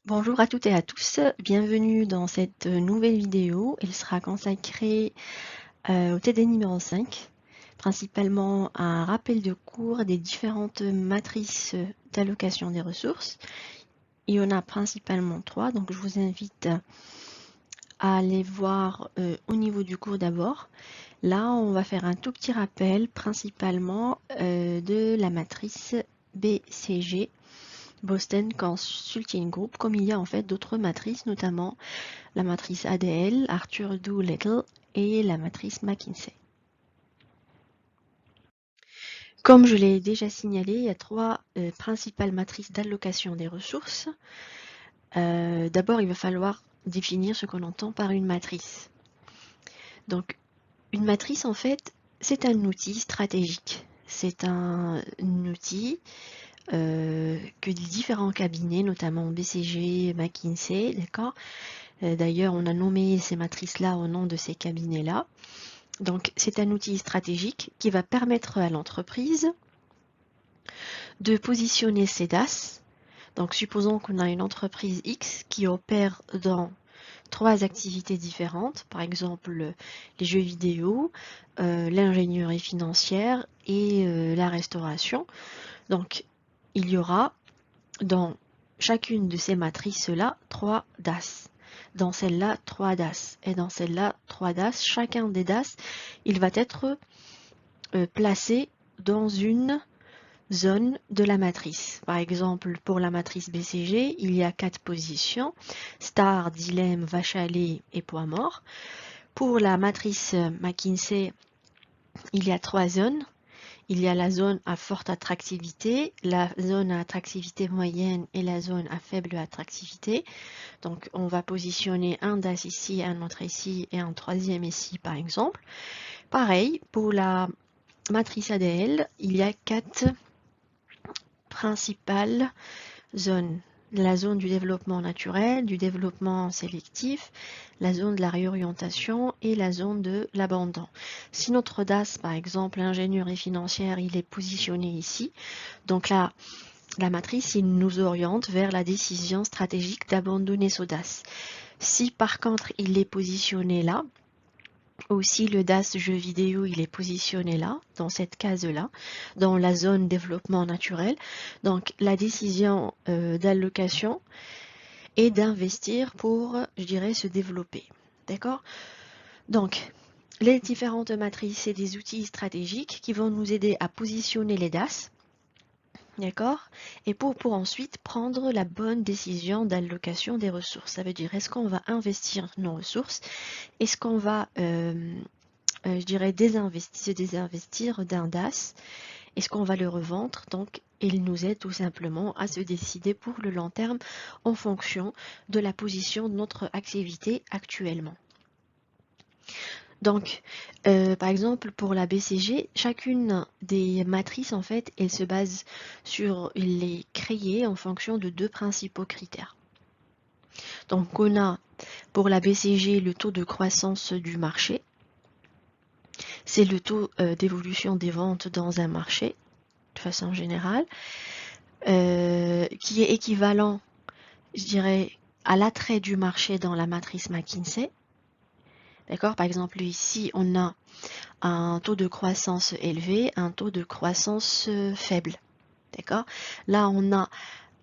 Bonjour à toutes et à tous, bienvenue dans cette nouvelle vidéo. Elle sera consacrée au TD numéro 5, principalement à un rappel de cours des différentes matrices d'allocation des ressources. Il y en a principalement 3, donc je vous invite à aller voir au niveau du cours d'abord. Là, on va faire un tout petit rappel principalement de la matrice BCG. Boston Consulting Group, comme il y a en fait d'autres matrices, notamment la matrice ADL, Arthur Doolittle et la matrice McKinsey. Comme je l'ai déjà signalé, il y a 3 principales matrices d'allocation des ressources. D'abord, il va falloir définir ce qu'on entend par une matrice. Donc, une matrice, en fait, c'est un outil stratégique. C'est un outil que les différents cabinets, notamment BCG, McKinsey, d'accord. D'ailleurs, on a nommé ces matrices-là au nom de ces cabinets-là. Donc, c'est un outil stratégique qui va permettre à l'entreprise de positionner ses DAS. Donc, supposons qu'on a une entreprise X qui opère dans 3 activités différentes, par exemple les jeux vidéo, l'ingénierie financière et la restauration. Donc, il y aura dans chacune de ces matrices-là 3 DAS. Dans celle-là, 3 DAS. Et dans celle-là, 3 DAS. Chacun des DAS, il va être placé dans une zone de la matrice. Par exemple, pour la matrice BCG, il y a 4 positions. Star, dilemme, vache à lait et poids mort. Pour la matrice McKinsey, il y a 3 zones. Il y a la zone à forte attractivité, la zone à attractivité moyenne et la zone à faible attractivité. Donc, on va positionner un DAS ici, un autre ici et un troisième ici, par exemple. Pareil, pour la matrice ADL, il y a 4 principales zones. La zone du développement naturel, du développement sélectif, la zone de la réorientation et la zone de l'abandon. Si notre DAS, par exemple, ingénierie financière, il est positionné ici, donc là, la matrice, il nous oriente vers la décision stratégique d'abandonner ce DAS. Si par contre, il est positionné là, aussi le DAS jeu vidéo, il est positionné là, dans cette case-là, dans la zone développement naturel. Donc, la décision d'allocation est d'investir pour, je dirais, se développer. D'accord? Donc, les différentes matrices, c'est des outils stratégiques qui vont nous aider à positionner les DAS. D'accord? Et pour ensuite prendre la bonne décision d'allocation des ressources. Ça veut dire, est-ce qu'on va investir nos ressources? Est-ce qu'on va, je dirais, se désinvestir d'un DAS? Est-ce qu'on va le revendre? Donc, il nous aide tout simplement à se décider pour le long terme en fonction de la position de notre activité actuellement. Donc, par exemple, pour la BCG, chacune des matrices, en fait, elle se base sur, elle est créée en fonction de 2 principaux critères. Donc, on a pour la BCG le taux de croissance du marché. C'est le taux d'évolution des ventes dans un marché, de façon générale, qui est équivalent, je dirais, à l'attrait du marché dans la matrice McKinsey. D'accord? Par exemple, ici, on a un taux de croissance élevé, un taux de croissance faible. D'accord? Là, on a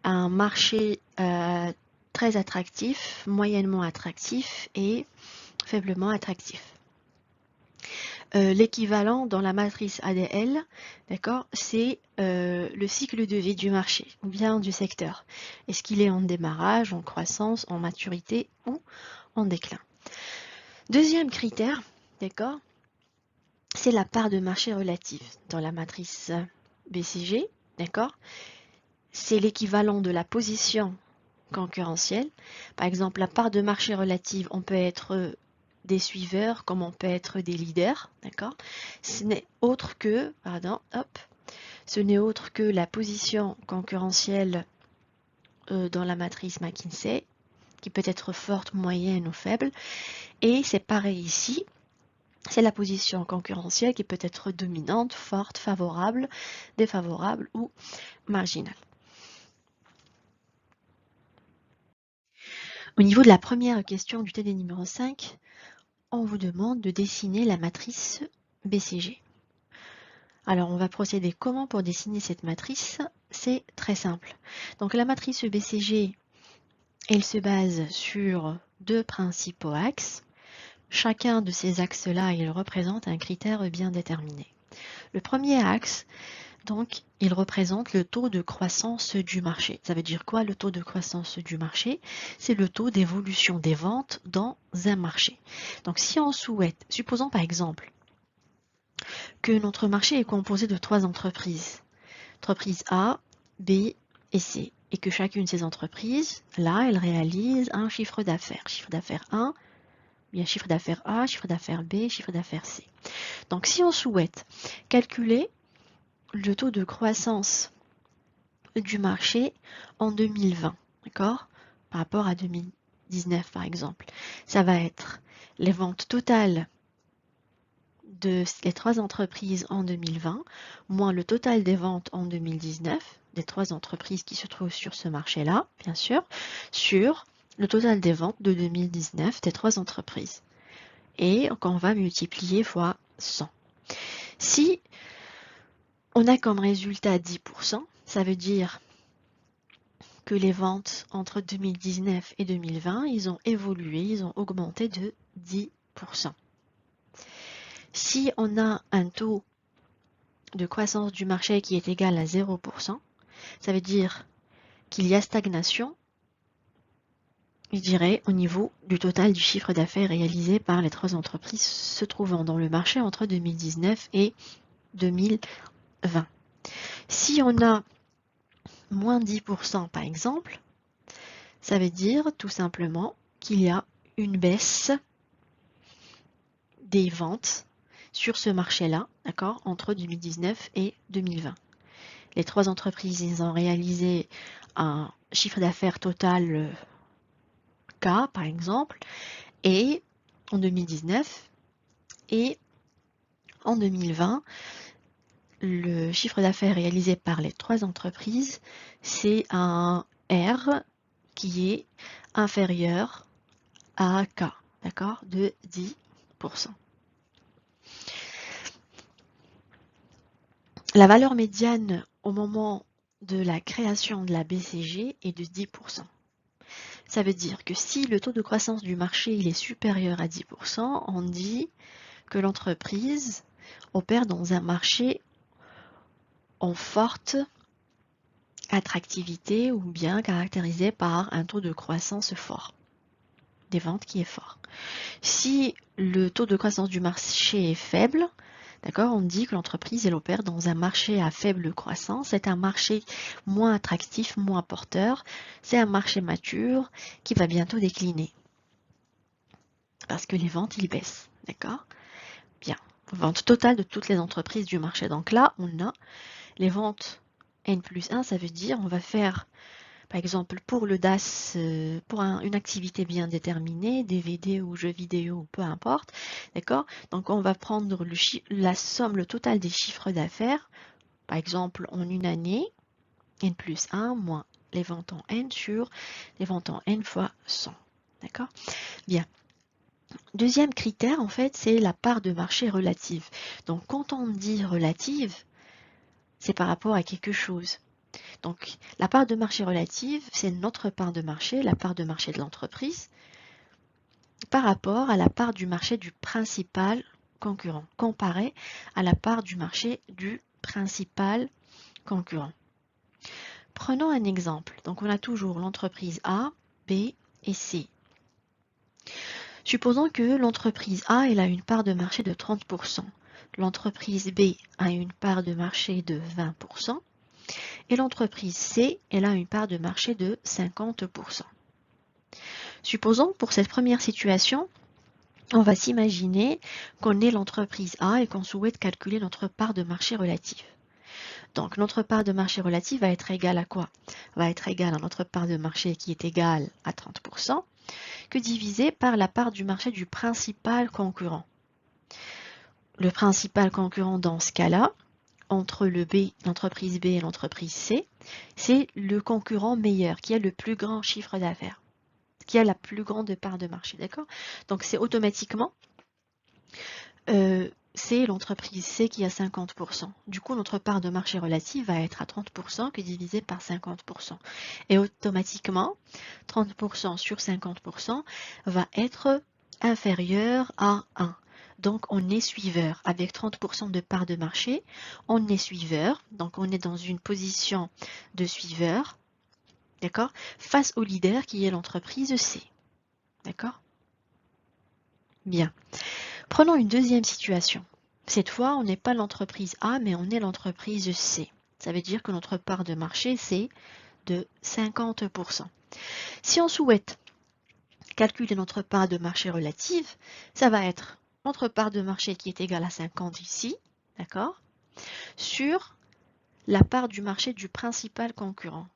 un marché très attractif, moyennement attractif et faiblement attractif. L'équivalent dans la matrice ADL, d'accord, c'est le cycle de vie du marché ou bien du secteur. Est-ce qu'il est en démarrage, en croissance, en maturité ou en déclin? Deuxième critère, d'accord, c'est la part de marché relative dans la matrice BCG, d'accord? C'est l'équivalent de la position concurrentielle. Par exemple, la part de marché relative, on peut être des suiveurs comme on peut être des leaders, d'accord? Ce n'est autre que, ce n'est autre que la position concurrentielle dans la matrice McKinsey, qui peut être forte, moyenne ou faible. Et c'est pareil ici. C'est la position concurrentielle qui peut être dominante, forte, favorable, défavorable ou marginale. Au niveau de la première question du TD numéro 5, on vous demande de dessiner la matrice BCG. Alors, on va procéder comment pour dessiner cette matrice? C'est très simple. Donc, la matrice BCG, elle se base sur deux principaux axes. Chacun de ces axes-là, il représente un critère bien déterminé. Le premier axe, donc, il représente le taux de croissance du marché. Ça veut dire quoi, le taux de croissance du marché? C'est le taux d'évolution des ventes dans un marché. Donc, si on souhaite, supposons par exemple que notre marché est composé de trois entreprises. Entreprise A, B et C. Et que chacune de ces entreprises, là, elle réalise un chiffre d'affaires. Chiffre d'affaires 1, bien chiffre d'affaires A, chiffre d'affaires B, chiffre d'affaires C. Donc, si on souhaite calculer le taux de croissance du marché en 2020, d'accord, par rapport à 2019, par exemple, ça va être les ventes totales de les trois entreprises en 2020, moins le total des ventes en 2019, des trois entreprises qui se trouvent sur ce marché-là, bien sûr, sur le total des ventes de 2019 des trois entreprises. Et qu'on va multiplier fois 100. Si on a comme résultat 10%, ça veut dire que les ventes entre 2019 et 2020, ils ont évolué, ils ont augmenté de 10%. Si on a un taux de croissance du marché qui est égal à 0%, ça veut dire qu'il y a stagnation, je dirais, au niveau du total du chiffre d'affaires réalisé par les trois entreprises se trouvant dans le marché entre 2019 et 2020. Si on a moins 10% par exemple, ça veut dire tout simplement qu'il y a une baisse des ventes sur ce marché-là, d'accord, entre 2019 et 2020. Les trois entreprises, ils ont réalisé un chiffre d'affaires total K, par exemple, et en 2019 et en 2020, le chiffre d'affaires réalisé par les trois entreprises, c'est un R qui est inférieur à K, d'accord, de 10%. La valeur médiane au moment de la création de la BCG est de 10%. Ça veut dire que si le taux de croissance du marché il est supérieur à 10%, on dit que l'entreprise opère dans un marché en forte attractivité ou bien caractérisé par un taux de croissance fort, des ventes qui est fort. Si le taux de croissance du marché est faible, d'accord, on dit que l'entreprise elle opère dans un marché à faible croissance, c'est un marché moins attractif, moins porteur, c'est un marché mature qui va bientôt décliner parce que les ventes ils baissent, d'accord? Bien, vente totale de toutes les entreprises du marché. Donc là, on a les ventes N plus 1, ça veut dire on va faire, par exemple, pour le DAS, pour une activité bien déterminée, DVD ou jeux vidéo, peu importe, d'accord? Donc on va prendre la somme, le total des chiffres d'affaires, par exemple, en une année, N plus 1 moins les ventes en N sur les ventes en N fois 100, d'accord? Bien. Deuxième critère, en fait, c'est la part de marché relative. Donc, quand on dit relative, c'est par rapport à quelque chose. Donc, la part de marché relative, c'est notre part de marché, la part de marché de l'entreprise, par rapport à la part du marché du principal concurrent, comparé à la part du marché du principal concurrent. Prenons un exemple. Donc, on a toujours l'entreprise A, B et C. Supposons que l'entreprise A elle a une part de marché de 30%, l'entreprise B a une part de marché de 20% et l'entreprise C elle a une part de marché de 50%. Supposons pour cette première situation, on va s'imaginer qu'on est l'entreprise A et qu'on souhaite calculer notre part de marché relative. Donc notre part de marché relative va être égale à quoi? Va être égale à notre part de marché qui est égale à 30%. Que divisé par la part du marché du principal concurrent. Le principal concurrent dans ce cas-là, entre l'entreprise B et l'entreprise C, c'est le concurrent meilleur qui a le plus grand chiffre d'affaires. qui a la plus grande part de marché, d'accord? Donc c'est automatiquement, c'est l'entreprise C qui a 50%. Du coup, notre part de marché relative va être à 30% qui est divisé par 50%. Et automatiquement, 30% sur 50% va être inférieur à 1. Donc, on est suiveur. Avec 30% de part de marché, on est suiveur. Donc, on est dans une position de suiveur, d'accord, face au leader qui est l'entreprise C. D'accord? Bien. Prenons une deuxième situation. Cette fois, on n'est pas l'entreprise A, mais on est l'entreprise C. Ça veut dire que notre part de marché, c'est de 50%. Si on souhaite calculer notre part de marché relative, ça va être notre part de marché qui est égale à 50 ici, d'accord, sur la part du marché du principal concurrent.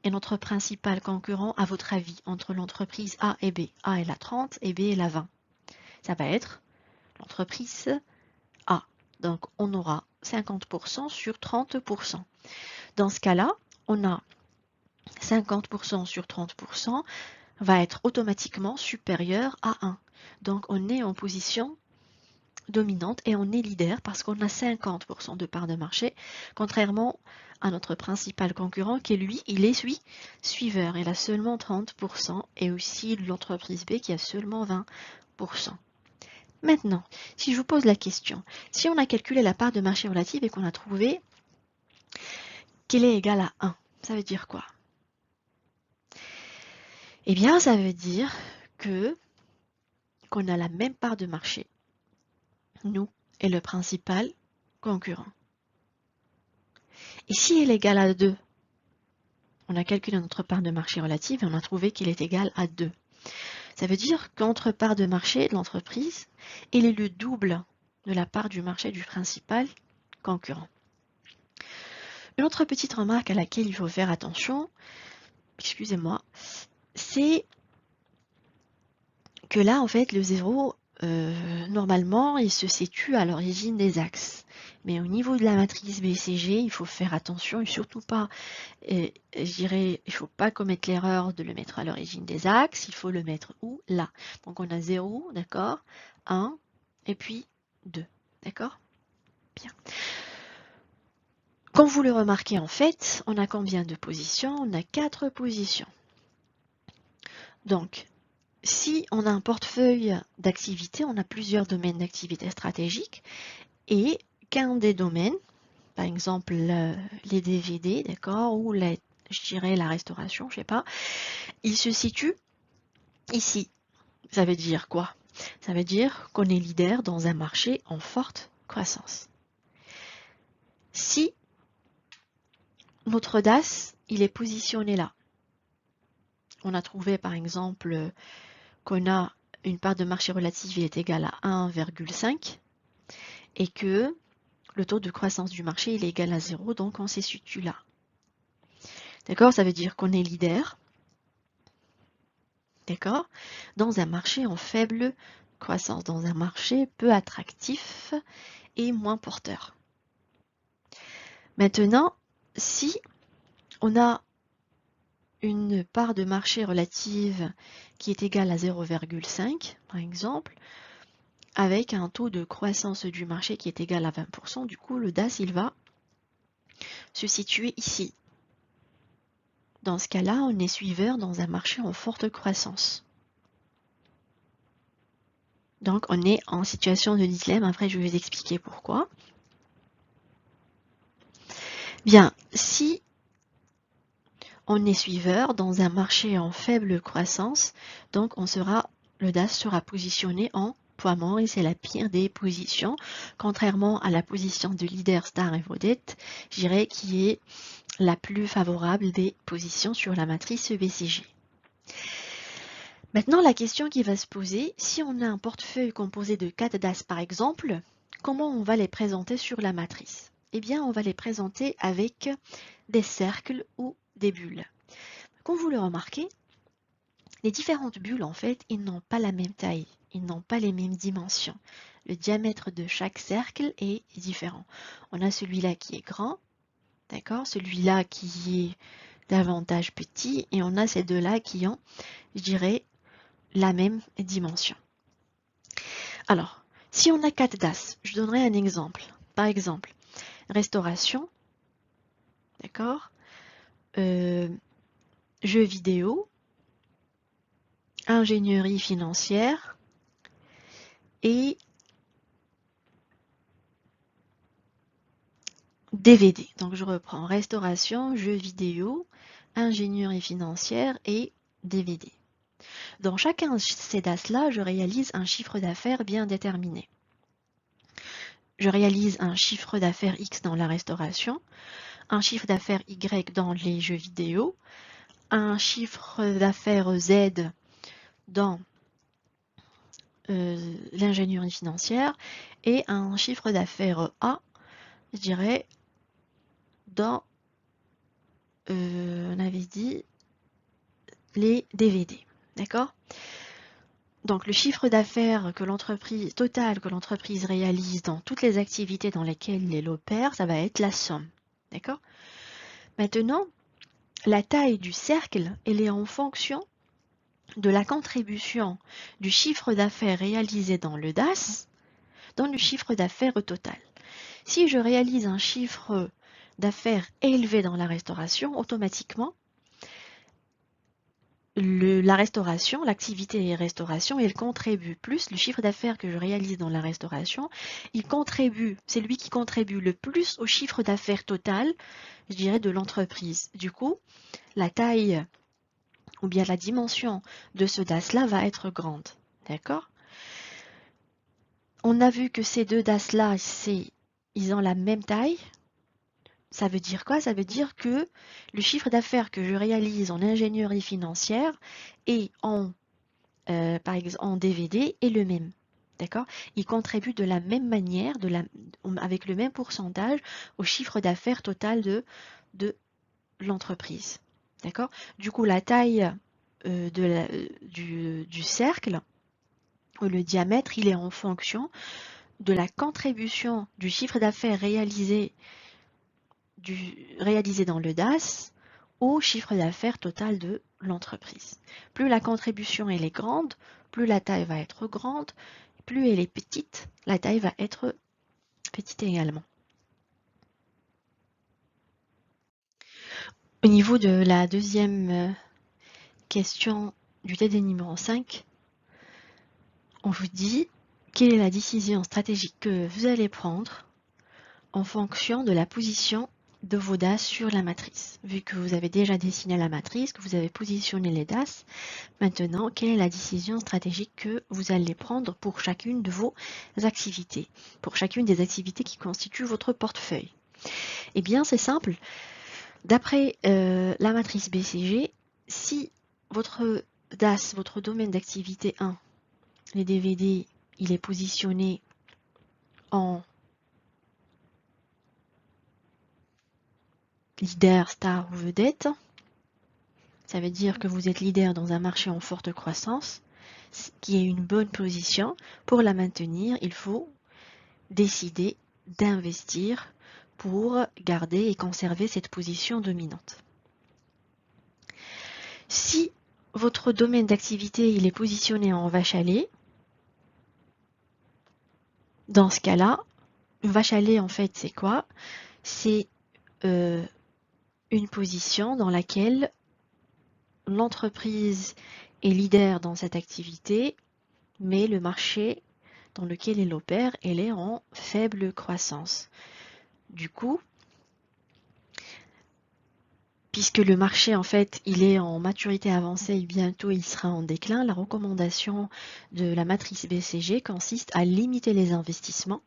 Et notre principal concurrent, à votre avis, entre l'entreprise A et B, A est la 30 et B est la 20. Ça va être l'entreprise A. Donc, on aura 50% sur 30%. Dans ce cas-là, on a 50% sur 30% va être automatiquement supérieur à 1. Donc, on est en position dominante et on est leader parce qu'on a 50% de part de marché, contrairement à notre principal concurrent qui, lui, il est suiveur. Il a seulement 30% et aussi l'entreprise B qui a seulement 20%. Maintenant, si je vous pose la question, si on a calculé la part de marché relative et qu'on a trouvé qu'elle est égale à 1, ça veut dire quoi? Eh bien, ça veut dire qu'on a la même part de marché, nous et le principal concurrent. Et si elle est égale à 2, on a calculé notre part de marché relative et on a trouvé qu'elle est égale à 2. Ça veut dire que notre part de marché de l'entreprise, elle est le double de la part du marché du principal concurrent. Une autre petite remarque à laquelle il faut faire attention, excusez-moi, c'est que là, en fait, le 0, normalement, il se situe à l'origine des axes. Mais au niveau de la matrice BCG, il faut faire attention et surtout pas, je dirais, il ne faut pas commettre l'erreur de le mettre à l'origine des axes, il faut le mettre où? Là. Donc on a 0, d'accord, 1, et puis 2, d'accord? Bien. Comme vous le remarquez, en fait, on a combien de positions? On a 4 positions. Donc, si on a un portefeuille d'activités, on a plusieurs domaines d'activités stratégiques et qu'un des domaines, par exemple les DVD, d'accord, ou je dirais la restauration, je sais pas, il se situe ici. Ça veut dire quoi? Ça veut dire qu'on est leader dans un marché en forte croissance. Si notre DAS, il est positionné là, on a trouvé par exemple qu'on a une part de marché relative qui est égale à 1,5 et que le taux de croissance du marché il est égal à 0, donc on se situe là. D'accord? Ça veut dire qu'on est leader, d'accord, dans un marché en faible croissance, dans un marché peu attractif et moins porteur. Maintenant, si on a une part de marché relative qui est égale à 0,5, par exemple, avec un taux de croissance du marché qui est égal à 20%, du coup, le DAS, il va se situer ici. Dans ce cas-là, on est suiveur dans un marché en forte croissance. Donc, on est en situation de dilemme. Après, je vais vous expliquer pourquoi. Bien, si on est suiveur dans un marché en faible croissance, donc le DAS sera positionné en poids mort et c'est la pire des positions, contrairement à la position de leader star et vedette, je dirais qui est la plus favorable des positions sur la matrice BCG. Maintenant, la question qui va se poser, si on a un portefeuille composé de 4 DAS par exemple, comment on va les présenter sur la matrice? Eh bien, on va les présenter avec des cercles ou des bulles. Comme vous le remarquez, les différentes bulles, en fait, ils n'ont pas la même taille, ils n'ont pas les mêmes dimensions. Le diamètre de chaque cercle est différent. On a celui-là qui est grand, d'accord, celui-là qui est davantage petit et on a ces deux-là qui ont, je dirais, la même dimension. Alors, si on a 4 DAS, je donnerai un exemple. Par exemple, restauration, d'accord, jeux vidéo, ingénierie financière et DVD. Donc je reprends restauration, jeux vidéo, ingénierie financière et DVD. Dans chacun de ces DAS-là, je réalise un chiffre d'affaires bien déterminé. Je réalise un chiffre d'affaires X dans la restauration, un chiffre d'affaires Y dans les jeux vidéo, un chiffre d'affaires Z dans l'ingénierie financière et un chiffre d'affaires A, je dirais, dans, on avait dit, les DVD. D'accord? Donc le chiffre d'affaires que l'entreprise total que l'entreprise réalise dans toutes les activités dans lesquelles elle opère, ça va être la somme. D'accord? Maintenant, la taille du cercle, elle est en fonction de la contribution du chiffre d'affaires réalisé dans le DAS dans le chiffre d'affaires total. Si je réalise un chiffre d'affaires élevé dans la restauration, automatiquement, la restauration, l'activité restauration, elle contribue plus. Le chiffre d'affaires que je réalise dans la restauration, il contribue, c'est lui qui contribue le plus au chiffre d'affaires total, je dirais, de l'entreprise. Du coup, la taille ou bien la dimension de ce DAS-là va être grande. D'accord? On a vu que ces deux DAS-là, ils ont la même taille. Ça veut dire quoi? Ça veut dire que le chiffre d'affaires que je réalise en ingénierie financière et par exemple, en DVD est le même. D'accord? Il contribue de la même manière, avec le même pourcentage au chiffre d'affaires total de l'entreprise. D'accord? Du coup, la taille du cercle, le diamètre, il est en fonction de la contribution du chiffre d'affaires réalisé dans le DAS au chiffre d'affaires total de l'entreprise. Plus la contribution elle est grande, plus la taille va être grande, plus elle est petite, la taille va être petite également. Au niveau de la deuxième question du TD numéro 5, on vous dit quelle est la décision stratégique que vous allez prendre en fonction de la position de vos DAS sur la matrice. Vu que vous avez déjà dessiné la matrice, que vous avez positionné les DAS, maintenant, quelle est la décision stratégique que vous allez prendre pour chacune de vos activités, pour chacune des activités qui constituent votre portefeuille? Eh bien, c'est simple. D'après la matrice BCG, si votre DAS, votre domaine d'activité 1, les DVD, il est positionné en leader, star ou vedette, ça veut dire que vous êtes leader dans un marché en forte croissance, qui est une bonne position. Pour la maintenir, il faut décider d'investir pour garder et conserver cette position dominante. Si votre domaine d'activité il est positionné en vache à lait, dans ce cas-là, une vache à lait en fait c'est quoi? C'est une position dans laquelle l'entreprise est leader dans cette activité, mais le marché dans lequel elle opère, elle est en faible croissance. Du coup, puisque le marché en fait il est en maturité avancée et bientôt il sera en déclin, la recommandation de la matrice BCG consiste à limiter les investissements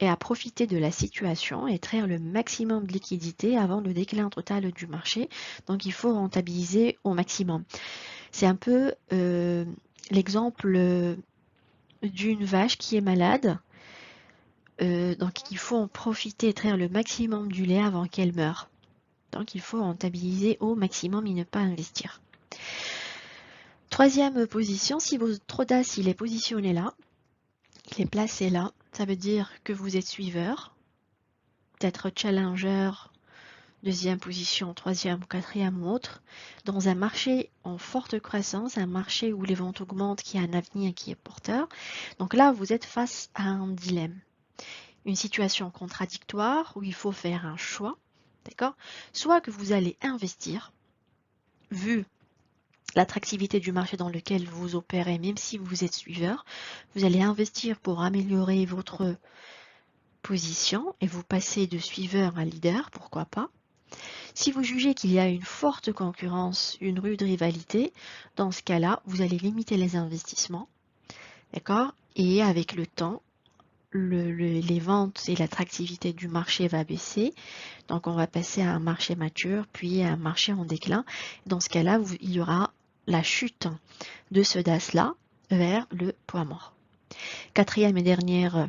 et à profiter de la situation et extraire le maximum de liquidités avant le déclin total du marché. Donc il faut rentabiliser au maximum. C'est un peu l'exemple d'une vache qui est malade. Donc il faut en profiter, extraire le maximum du lait avant qu'elle meure. Donc il faut rentabiliser au maximum et ne pas investir. Troisième position, si votre DAS il est positionné là, il est placé là, ça veut dire que vous êtes suiveur, peut-être challenger deuxième position, troisième, quatrième ou autre, dans un marché en forte croissance, un marché où les ventes augmentent, qui a un avenir, qui est porteur. Donc là, vous êtes face à un dilemme, une situation contradictoire où il faut faire un choix, d'accord? Soit que vous allez investir, vu l'attractivité du marché dans lequel vous opérez, même si vous êtes suiveur, vous allez investir pour améliorer votre position et vous passez de suiveur à leader, pourquoi pas. Si vous jugez qu'il y a une forte concurrence, une rude rivalité, dans ce cas-là, vous allez limiter les investissements, d'accord? Et avec le temps, les ventes et l'attractivité du marché va baisser. Donc, on va passer à un marché mature, puis à un marché en déclin. Dans ce cas-là, il y aura la chute de ce DAS-là vers le poids mort. Quatrième et dernière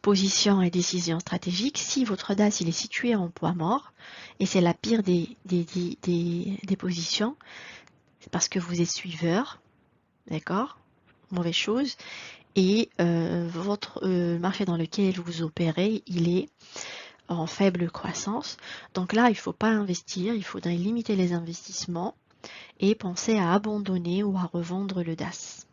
position et décision stratégique, si votre DAS il est situé en poids mort, et c'est la pire des positions, c'est parce que vous êtes suiveur, d'accord? Mauvaise chose. Et votre marché dans lequel vous opérez, il est en faible croissance. Donc là, il ne faut pas investir, il faudrait limiter les investissements et penser à abandonner ou à revendre le DAS.